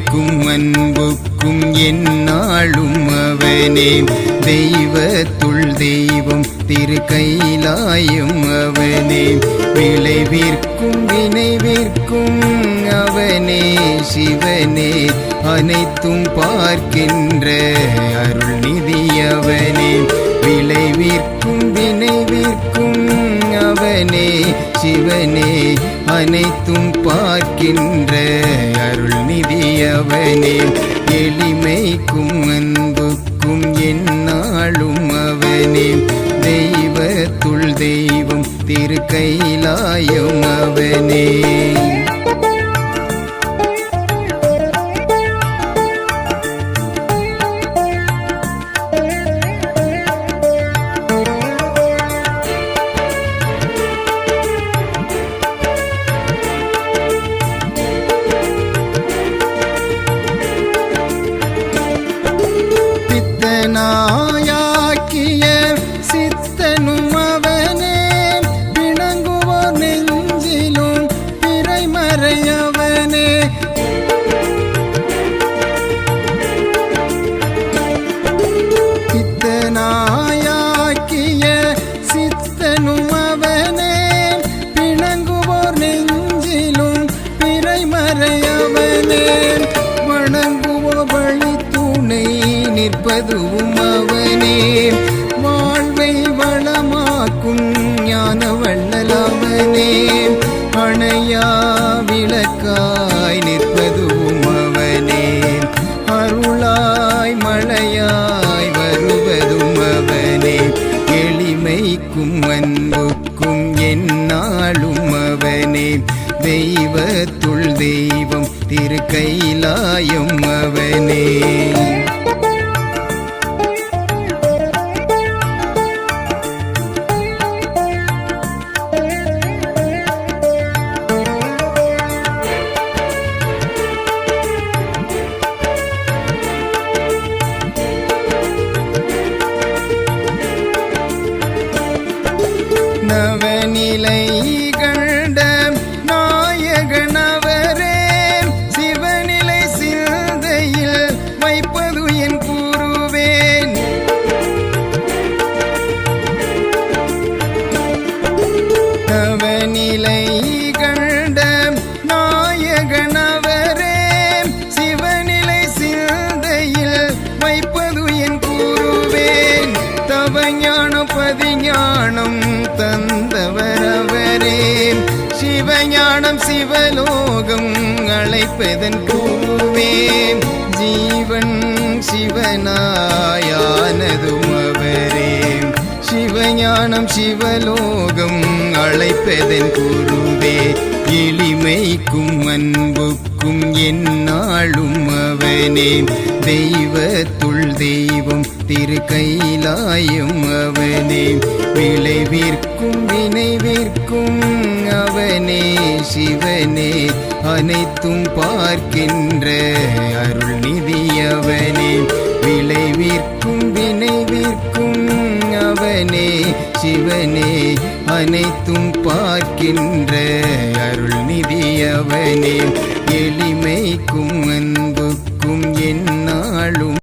எளிமைக்கும் அன்புக்கும் எந்நாளும் அவனே. தெய்வத்துள் தெய்வம் திருக்கைலாயம் அவனே. விளைவிற்கும் வினைவிற்கும் அவனே சிவனே. அனைத்தும் பார்க்கின்ற அருள்நிதி அவனே. விளைவிற்கும் வினைவிற்கும் அவனே சிவனே. அனைத்தும் பார்க்கின்ற அருள்நிதி அவனே. எளிமைக்கும் அன்புக்கும் எந்நாளும் அவனே. தெய்வத்துள் தெய்வம் திருக்கைலாயம் அவனே. நாயாக்கிய சித்தனும் அவனே. பிணங்குவோர் நெஞ்சிலும் பிறைமறையவனே. பித்தனாயாக்கிய சித்தனும் அவனே. பிணங்குவோர் நெஞ்சிலும் பிறைமறையவனே. வணங்குவோ வழி துணை நிற்பதுவும் அவனே. வாழ்வை வளமாக்கும் ஞான வள்ளலவனே. அணையா விளக்காய் நிற்பதுவும் அவனே. அருளாய் மழையாய் வருவதும் அவனே. எளிமைக்கும் அன்புக்கும் எந்நாளும் அவனே. தெய்வத்துள் தெய்வம் திருக்கைலாயம் அவனே. நவநிலை கண்ட நாயகனவரே. சிவநிலை சிந்தையில் வைப்பது என் கூறுவேன். நவநிலை கண்ட நாயகனவரே. சிவநிலை சிந்தையில் வைப்பது என் கூறுவேன். தவஞான பதிஞானம் தந்தவரவரே. சிவஞானம் சிவலோகம் அழைப்பதன் கூறுவேன். ஜீவன் சிவனாயானதும் அவரே. சிவஞானம் சிவலோகம் அழைப்பதன் கூறுவே. எளிமைக்கும் அன்புக்கும் எந்நாளும் அவனே. தெய்வத்துள் தெய்வம் திருக்கைலாயம் அவனே. விளைவிற்கும் வினைவிற்கும் அவனே சிவனே. அனைத்தும் பார்க்கின்ற அருள்நிதி அவனே. விளைவிற்கும் வினைவிற்கும் அவனே சிவனே. அனைத்தும் பார்க்கின்ற அருள்நிதி அவனே.